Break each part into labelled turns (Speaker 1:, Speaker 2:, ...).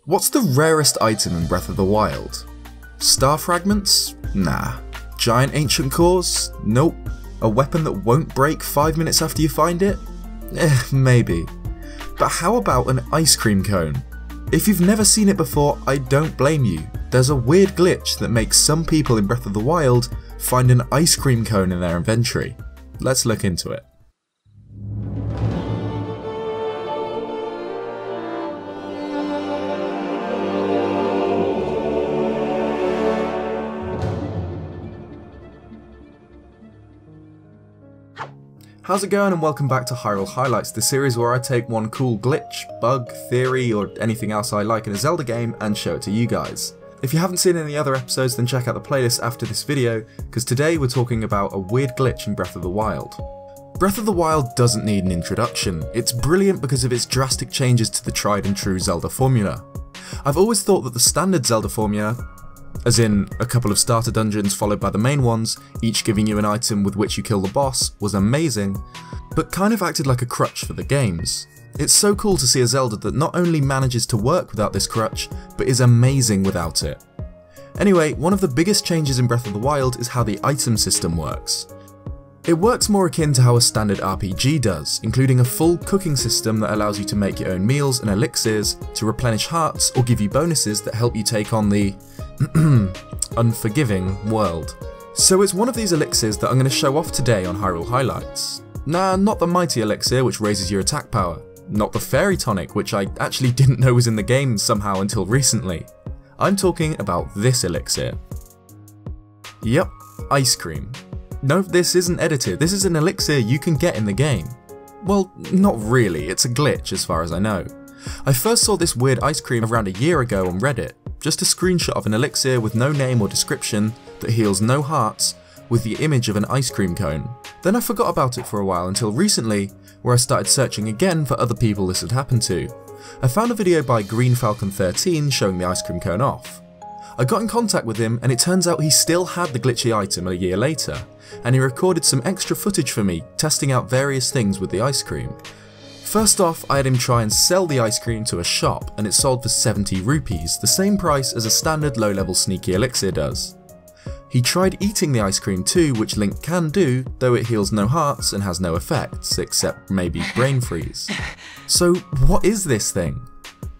Speaker 1: What's the rarest item in Breath of the Wild? Star fragments? Nah. Giant ancient cores? Nope. A weapon that won't break 5 minutes after you find it? Maybe. But how about an ice cream cone? If you've never seen it before, I don't blame you. There's a weird glitch that makes some people in Breath of the Wild find an ice cream cone in their inventory. Let's look into it. How's it going, and welcome back to Hyrule Highlights, the series where I take one cool glitch, bug, theory, or anything else I like in a Zelda game and show it to you guys. If you haven't seen any other episodes, then check out the playlist after this video, because today we're talking about a weird glitch in Breath of the Wild. Breath of the Wild doesn't need an introduction. It's brilliant because of its drastic changes to the tried and true Zelda formula. I've always thought that the standard Zelda formula, as in a couple of starter dungeons followed by the main ones, each giving you an item with which you kill the boss, was amazing, but kind of acted like a crutch for the games. It's so cool to see a Zelda that not only manages to work without this crutch, but is amazing without it. Anyway, one of the biggest changes in Breath of the Wild is how the item system works. It works more akin to how a standard RPG does, including a full cooking system that allows you to make your own meals and elixirs, to replenish hearts or give you bonuses that help you take on the unforgiving world. So it's one of these elixirs that I'm going to show off today on Hyrule Highlights. Nah, not the mighty elixir which raises your attack power, not the fairy tonic which I actually didn't know was in the game somehow until recently. I'm talking about this elixir. Yep, ice cream. No, this isn't edited, this is an elixir you can get in the game. Well, not really, it's a glitch as far as I know. I first saw this weird ice cream around a year ago on Reddit, just a screenshot of an elixir with no name or description that heals no hearts with the image of an ice cream cone. Then I forgot about it for a while until recently, where I started searching again for other people this had happened to. I found a video by GreenFalcon13 showing the ice cream cone off. I got in contact with him and it turns out he still had the glitchy item a year later, and he recorded some extra footage for me testing out various things with the ice cream. First off, I had him try and sell the ice cream to a shop and it sold for 70 rupees, the same price as a standard low-level sneaky elixir does. He tried eating the ice cream too, which Link can do, though it heals no hearts and has no effects, except maybe brain freeze. So what is this thing?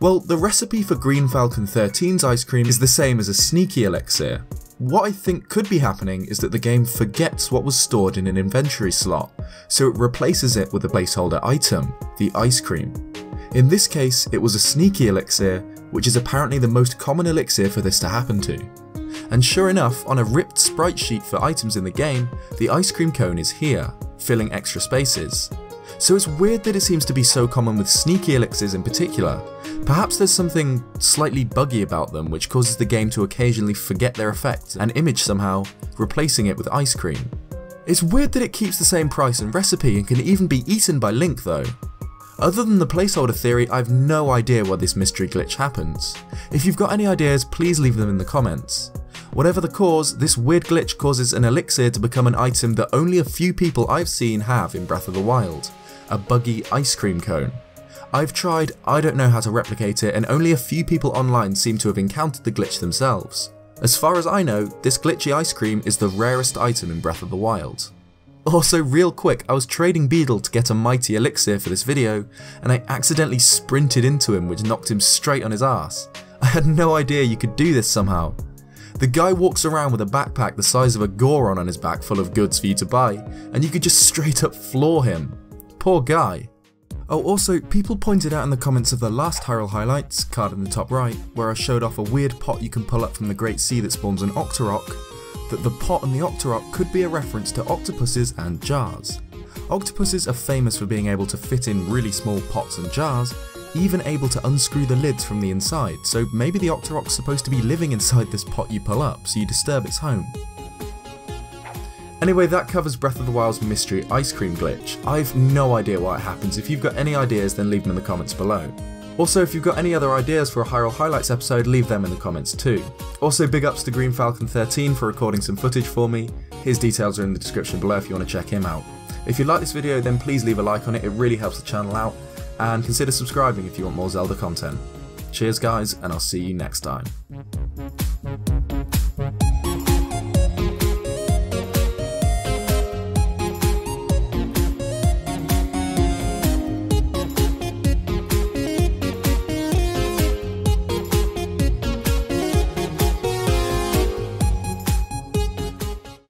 Speaker 1: Well, the recipe for GreenFalcon13's ice cream is the same as a sneaky elixir. What I think could be happening is that the game forgets what was stored in an inventory slot, so it replaces it with a placeholder item, the ice cream. In this case, it was a sneaky elixir, which is apparently the most common elixir for this to happen to. And sure enough, on a ripped sprite sheet for items in the game, the ice cream cone is here, filling extra spaces. So it's weird that it seems to be so common with sneaky elixirs in particular. Perhaps there's something slightly buggy about them which causes the game to occasionally forget their effect and image somehow, replacing it with ice cream. It's weird that it keeps the same price and recipe and can even be eaten by Link though. Other than the placeholder theory, I've no idea why this mystery glitch happens. If you've got any ideas, please leave them in the comments. Whatever the cause, this weird glitch causes an elixir to become an item that only a few people I've seen have in Breath of the Wild. A buggy ice cream cone. I've tried, I don't know how to replicate it, and only a few people online seem to have encountered the glitch themselves. As far as I know, this glitchy ice cream is the rarest item in Breath of the Wild. Also, real quick, I was trading Beedle to get a mighty elixir for this video, and I accidentally sprinted into him, which knocked him straight on his ass. I had no idea you could do this somehow. The guy walks around with a backpack the size of a Goron on his back full of goods for you to buy, and you could just straight up floor him. Poor guy. Oh, also, people pointed out in the comments of the last Hyrule Highlights, card in the top right, where I showed off a weird pot you can pull up from the Great Sea that spawns an Octorok, that the pot and the Octorok could be a reference to octopuses and jars. Octopuses are famous for being able to fit in really small pots and jars, even able to unscrew the lids from the inside, so maybe the Octorok's supposed to be living inside this pot you pull up, so you disturb its home. Anyway, that covers Breath of the Wild's mystery ice cream glitch. I've no idea why it happens. If you've got any ideas, then leave them in the comments below. Also, if you've got any other ideas for a Hyrule Highlights episode, leave them in the comments too. Also, big ups to GreenFalcon13 for recording some footage for me. His details are in the description below if you want to check him out. If you like this video, then please leave a like on it, it really helps the channel out, and consider subscribing if you want more Zelda content. Cheers guys, and I'll see you next time.